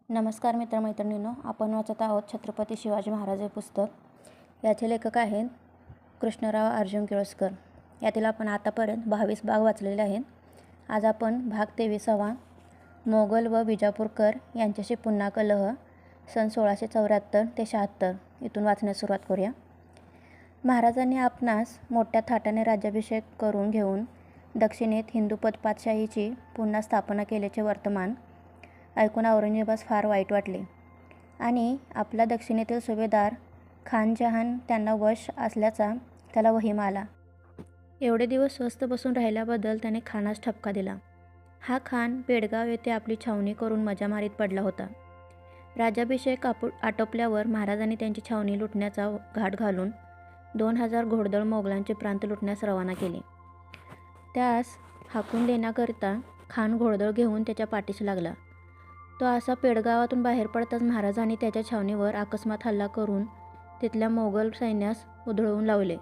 नमस्कार मित्रमैत्रिणींनो, आपण वाचत आहोत छत्रपती शिवाजी महाराज हे पुस्तक. याचे लेखक आहेत कृष्णराव अर्जुन केळुसकर. यातील आपण आतापर्यंत 22 भाग वाचलेले आहेत. आज आपण भाग 23वा मोगल व विजापूरकर यांच्याशी पुन्हा कलह सन 1674 ते 76 इथून वाचण्यास सुरुवात करूया. महाराजांनी आपणास मोठ्या थाटाने राज्याभिषेक करून घेऊन दक्षिणेत हिंदूपद पातशाहीची पुन्हा स्थापना केल्याचे वर्तमान ऐकून औरंगजेबास फार वाईट वाटले आणि आपला दक्षिणेतील सुभेदार खान जहान त्यांना वश असल्याचा त्याला वहीम आला. एवढे दिवस स्वस्थ बसून राहिल्याबद्दल त्याने खानास ठपका दिला. हा खान पेडगाव येथे आपली छावणी करून मजा मारीत पडला होता. राज्याभिषेक आटोपल्यावर महाराजांनी त्यांची छावणी लुटण्याचा घाट घालून 2000 घोडदळ मोगलांचे प्रांत लुटण्यास रवाना केले. त्यास हाकून देण्याकरिता खान घोडदळ घेऊन त्याच्या पाठीशी लागला. तो असा पेडगावातून बाहेर पडताच महाराजांनी त्याच्या छावणीवर अकस्मात हल्ला करून तिथल्या मोगल सैन्यास उधळवून लावले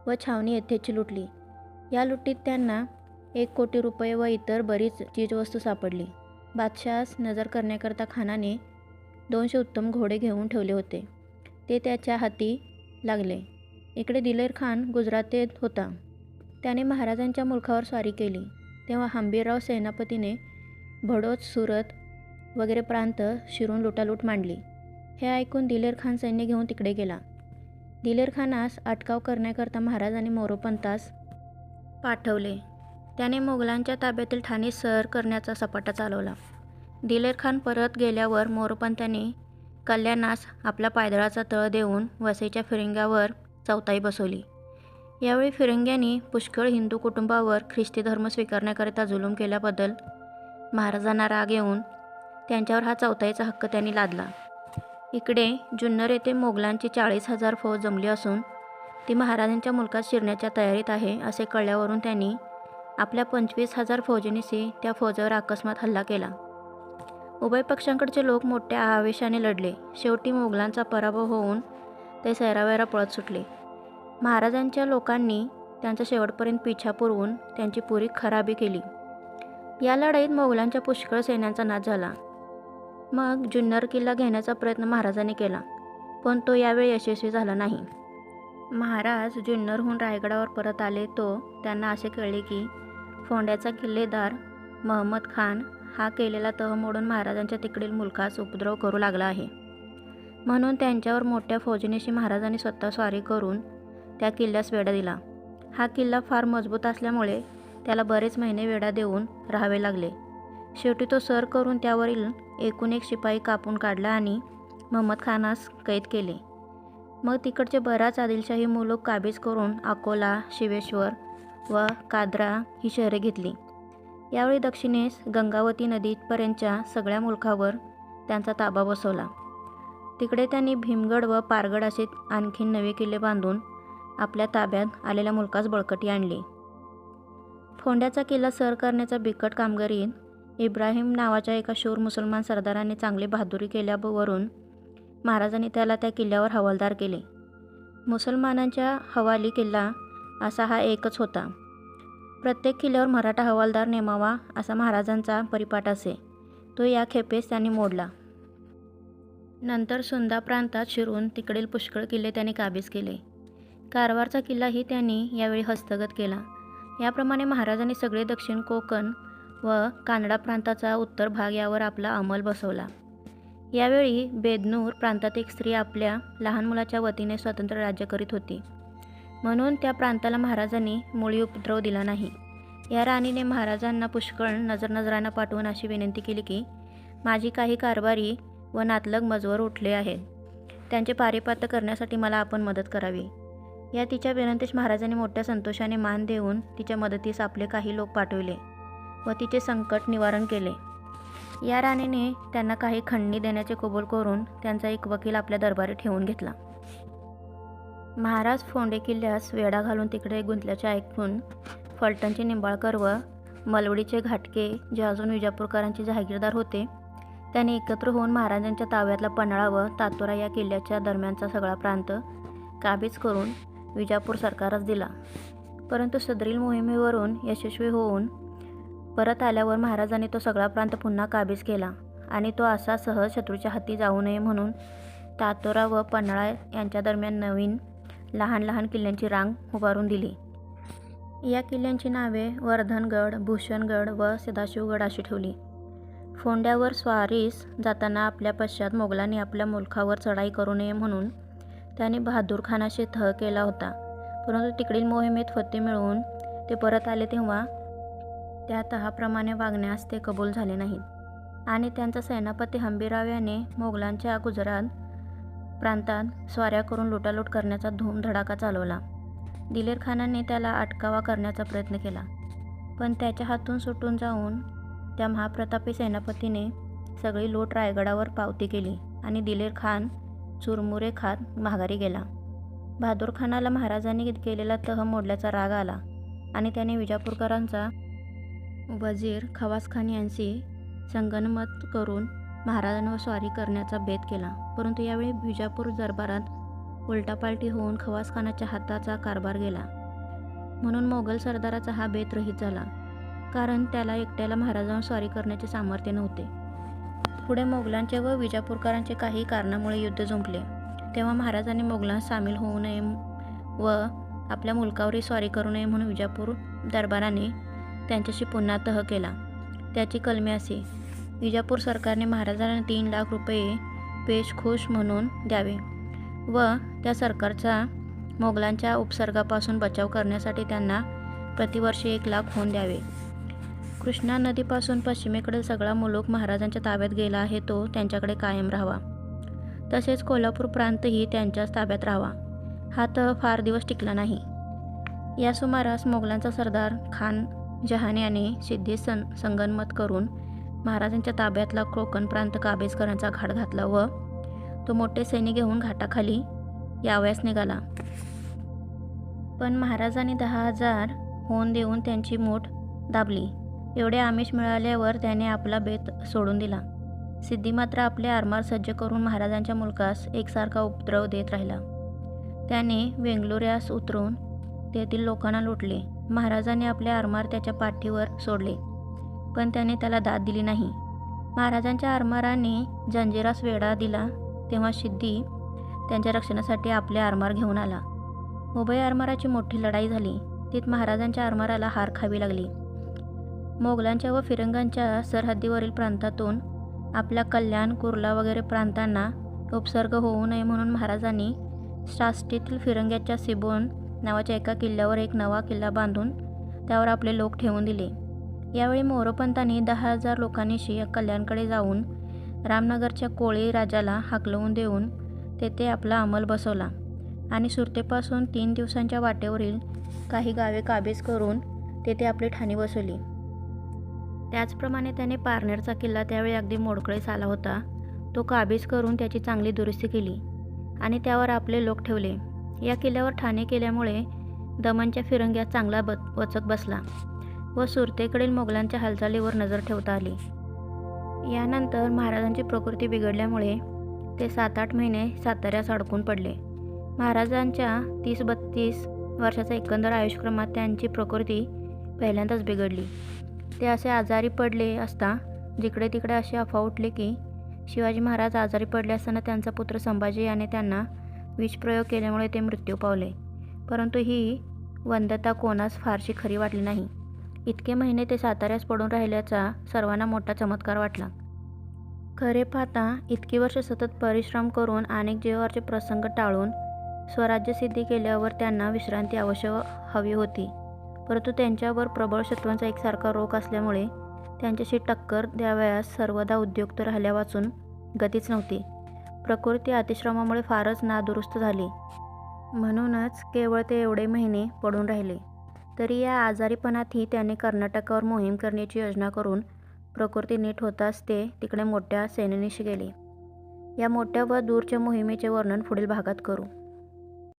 व छावणी येथेची लुटली. या लुटीत त्यांना 1 कोटी रुपये व इतर बरीच चीजवस्तू सापडली. बादशहास नजर करण्याकरता खानाने 200 उत्तम घोडे घेऊन ठेवले होते. ते त्याच्या हाती लागले. इकडे दिलेर खान गुजरातेत होता. त्याने महाराजांच्या मुलखावर स्वारी केली तेव्हा हंबीरराव सेनापतीने भडोच, सुरत वगैरे प्रांत शिरून लुटालूट मांडली. हे ऐकून दिलेर खान सैन्य घेऊन तिकडे गेला. दिलेर खानास अटकाव करण्याकरता महाराजांनी मोरोपंतास पाठवले. त्याने मोगलांच्या ताब्यातील ठाणे सर करण्याचा सपाटा चालवला. दिलेर खान परत गेल्यावर मोरोपंतांनी कल्याणास आपला पायदळाचा तळ देऊन वसईच्या फिरंग्यावर चौथाई बसवली. यावेळी फिरंग्यांनी पुष्कळ हिंदू कुटुंबावर ख्रिस्ती धर्म स्वीकारण्याकरिता जुलूम केल्याबद्दल महाराजांना राग येऊन त्यांच्यावर हा चौथाईचा हक्क त्यांनी लादला. इकडे जुन्नर येथे मोगलांची 40,000 फौज जमली असून ती महाराजांच्या मुलकात शिरण्याच्या तयारीत आहे असे कळल्यावरून त्यांनी आपल्या 25,000 फौजेनीशी त्या फौजेवर अकस्मात हल्ला केला. उभय पक्षांकडचे लोक मोठ्या आवेशाने लढले. शेवटी मोगलांचा पराभव होऊन ते सैरावैरा पळत सुटले. महाराजांच्या लोकांनी त्यांचा शेवटपर्यंत पिछा पुरवून त्यांची पुरी खराबी केली. या लढाईत मोगलांच्या पुष्कळ सैन्यांचा नाश झाला. मग जुन्नर किल्ला घेण्याचा प्रयत्न महाराजांनी केला, पण तो यावेळी यशस्वी झाला नाही. महाराज जुन्नरहून रायगडावर परत आले तो त्यांना असे कळले की फोंड्याचा किल्लेदार महमद खान हा केलेला तह मोडून महाराजांच्या तिकडील मुलखास उपद्रव करू लागला आहे. म्हणून त्यांच्यावर मोठ्या फौजेनीशी महाराजांनी स्वतः स्वारी करून त्या किल्ल्यास वेढा दिला. हा किल्ला फार मजबूत असल्यामुळे त्याला बरेच महिने वेढा देऊन राहावे लागले. शेवटी तो सर करून त्यावरील एकूण एक शिपाई कापून काढला आणि महमद खानास कैद केले. मग तिकडचे बराच आदिलशाही मुलूक काबीज करून अकोला, शिवेश्वर व काद्रा ही शहरे घेतली. यावेळी दक्षिणेस गंगावती नदीपर्यंतच्या सगळ्या मुलखावर त्यांचा ताबा बसवला. तिकडे त्यांनी भीमगड व पारगड असे आणखीन नवे किल्ले बांधून आपल्या ताब्यात आलेल्या मुलकास बळकटी आणली. फोंड्याचा किल्ला सर करण्याच्या बिकट कामगिरीत इब्राहिम नावाच्या एका शूर मुसलमान सरदाराने चांगली बहादुरी केल्यावरून महाराजांनी त्याला त्या किल्ल्यावर हवालदार केले. मुसलमानांच्या हवाली किल्ला असा हा एकच होता. प्रत्येक किल्ल्यावर मराठा हवालदार नेमावा असा महाराजांचा परिपाठ असे. तो या खेपेस त्यांनी मोडला. नंतर सुंदा प्रांतात शिरून तिकडील पुष्कळ किल्ले त्यांनी काबीज केले. कारवारचा किल्लाही त्यांनी यावेळी हस्तगत केला. याप्रमाणे महाराजांनी सगळे दक्षिण कोकण व कानडा प्रांताचा उत्तर भाग यावर आपला अंमल बसवला. यावेळी बेदनूर प्रांतात एक स्त्री आपल्या लहान मुलाच्या वतीने स्वतंत्र राज्य करीत होती. म्हणून त्या प्रांताला महाराजांनी मुळी उपद्रव दिला नाही. या राणीने महाराजांना पुष्कळ नजराणा पाठवून अशी विनंती केली की माझी काही कारभारी व नातलग मजवर उठले आहेत, त्यांचे पारिपात करण्यासाठी मला आपण मदत करावी. या तिच्या विनंतीस महाराजांनी मोठ्या संतोषाने मान देऊन तिच्या मदतीस आपले काही लोक पाठविले व तिचे संकट निवारण केले. या राणीने त्यांना काही खंडणी देण्याचे कबूल करून त्यांचा एक वकील आपल्या दरबारी ठेवून घेतला. महाराज फोंडे किल्ल्यास वेढा घालून तिकडे गुंतल्याचे ऐकून फलटणचे निंबाळकर व मलवडीचे घाटके जे अजून विजापूरकरांचे जहागीरदार होते त्यांनी एकत्र होऊन महाराजांच्या ताब्यातला पन्हाळा व तातोरा या किल्ल्याच्या दरम्यानचा सगळा प्रांत काबीज करून विजापूर सरकारच दिला. परंतु सदरील मोहिमेवरून यशस्वी होऊन परत आल्यावर महाराजांनी तो सगळा प्रांत पुन्हा काबीज केला आणि तो असा सहज शत्रूच्या हाती जाऊ नये म्हणून तातोरा व पन्हाळा यांच्या दरम्यान नवीन लहान लहान किल्ल्यांची रांग उभारून दिली. या किल्ल्यांची नावे वर्धनगड, भूषणगड व सदाशिवगड अशी ठेवली. फोंड्यावर स्वारीस जाताना आपल्या पश्चात मोगलांनी आपल्या मुलखावर चढाई करू नये म्हणून त्यांनी बहादूरखानाशी तह केला होता. परंतु तिकडील मोहिमेत फत्ते मिळवून ते परत आले तेव्हा त्या तहाप्रमाणे वागण्यास ते कबूल झाले नाहीत आणि त्यांचा सेनापती हंबीरराव याने मोगलांच्या गुजरात प्रांतात स्वाऱ्या करून लुटालूट करण्याचा धूमधडाका चालवला. दिलेर खानाने त्याला अटकावा करण्याचा प्रयत्न केला, पण त्याच्या हातून सुटून जाऊन त्या महाप्रतापी सेनापतीने सगळी लूट रायगडावर पावती केली आणि दिलेर खान चुरमुरे खात माघारी गेला. बहादूर खानाला महाराजांनी केलेला तह मोडल्याचा राग आला आणि त्याने विजापूरकरांचा वजीर खवास खान यांची संगनमत करून महाराजांवर स्वारी करण्याचा बेत केला. परंतु यावेळी विजापूर दरबारात उलटापालटी होऊन खवास खानाच्या हाताचा कारभार गेला. म्हणून मोगल सरदाराचा हा बेत रहित झाला, कारण त्याला एकट्याला महाराजांवर स्वारी करण्याचे सामर्थ्य नव्हते. पुढे मोगलांचे व विजापूरकरांचे काही कारणामुळे युद्ध जुंपले. तेव्हा महाराजांनी मोगलांत सामील होऊ नये व आपल्या मुलकावरही स्वारी करू नये म्हणून विजापूर दरबाराने त्यांच्याशी पुन्हा तह केला. त्याची कलमे अशी: विजापूर सरकारने महाराजांना 3 लाख रुपये पेशखोश म्हणून द्यावे व त्या सरकारचा मोगलांच्या उपसर्गापासून बचाव करण्यासाठी त्यांना प्रतिवर्षी 1 लाख होऊन द्यावे. कृष्णा नदीपासून पश्चिमेकडील सगळा मुलूक महाराजांच्या ताब्यात गेला आहे तो त्यांच्याकडे कायम राहावा. तसेच कोल्हापूर प्रांतही त्यांच्याच ताब्यात राहावा. हा तह फार दिवस टिकला नाही. या सुमारास मोगलांचा सरदार खान जहान याने सिद्धीस संगनमत करून महाराजांच्या ताब्यातला कोकण प्रांत काबीज करण्याचा घाट घातला व तो मोठे सैनिक घेऊन घाटाखाली यावयास निघाला. पण महाराजांनी 10,000 होऊन देऊन त्यांची मूठ दाबली. एवढे आमिष मिळाल्यावर त्याने आपला बेत सोडून दिला. सिद्धी मात्र आपले आरमार सज्ज करून महाराजांच्या मुलकास एकसारखा उपद्रव देत राहिला. त्याने वेंगुर्ल्यास उतरून तेथील लोकांना लुटले. महाराजांनी आपले आरमार त्याच्या पाठीवर सोडले, पण त्याने त्याला दाद दिली नाही. महाराजांच्या आरमाराने जंजिरास वेढा दिला तेव्हा सिद्धी त्यांच्या रक्षणासाठी आपले आरमार घेऊन आला. उभय आरमाराची मोठी लढाई झाली. तीत महाराजांच्या आरमाराला हार खावी लागली. मोगलांच्या व फिरंगांच्या सरहद्दीवरील प्रांतातून आपल्या कल्याण, कुर्ला वगैरे प्रांतांना उपसर्ग होऊ नये म्हणून महाराजांनी साष्टीतील फिरंग्याच्या सिबोन नावाच्या एका किल्ल्यावर एक नवा किल्ला बांधून त्यावर आपले लोक ठेवून दिले. यावेळी मोरोपंतांनी 10,000 लोकांनीशी कल्याणकडे जाऊन रामनगरच्या कोळी राजाला हाकलवून देऊन तेथे आपला अंमल बसवला आणि सुरतेपासून 3 दिवसांच्या वाटेवरील काही गावे काबीज करून तेथे आपली ठाणी बसवली. त्याचप्रमाणे त्याने पारनेरचा किल्ला त्यावेळी अगदी मोडकळीस आला होता तो काबीज करून त्याची चांगली दुरुस्ती केली आणि त्यावर आपले लोक ठेवले. या किल्ल्यावर ठाणे केल्यामुळे दमनच्या फिरंग्यात चांगला वचक बसला व सुरतेकडील मोगलांच्या हालचालीवर नजर ठेवता आली. यानंतर महाराजांची प्रकृती बिघडल्यामुळे ते 7-8 महिने साताऱ्यास अडकून पडले. महाराजांच्या 30-32 वर्षाचा एकंदर आयुष्यक्रमात त्यांची प्रकृती पहिल्यांदाच बिघडली. ते असे आजारी पडले असता जिकडे तिकडे अशी अफवा उठली की शिवाजी महाराज आजारी पडले असताना त्यांचा पुत्र संभाजी याने त्यांना विषप्रयोग केल्यामुळे ते मृत्यू पावले. परंतु ही वदंता कोणास फारशी खरी वाटली नाही. इतके महिने ते साताऱ्यास पडून राहिल्याचा सर्वांना मोठा चमत्कार वाटला. खरे पाहता इतकी वर्ष सतत परिश्रम करून अनेक जीवावरचे प्रसंग टाळून स्वराज्यसिद्धी केल्यावर त्यांना विश्रांती अवश्य हवी होती. परंतु त्यांच्यावर प्रबळ शत्रूंचा एकसारखा रोग असल्यामुळे त्यांच्याशी टक्कर द्यावयास सर्वदा उद्युक्त राहिल्या वाचून गतीच नव्हती. प्रकृती अतिश्रमामुळे फारच नादुरुस्त झाली. म्हणूनच केवळ ते एवढे महिने पडून राहिले. तरी या आजारीपणातही त्याने कर्नाटकावर मोहीम करण्याची योजना करून प्रकृती नीट होताच ते तिकडे मोठ्या सेनेनीशी गेले. या मोठ्या व दूरच्या मोहिमेचे वर्णन पुढील भागात करू.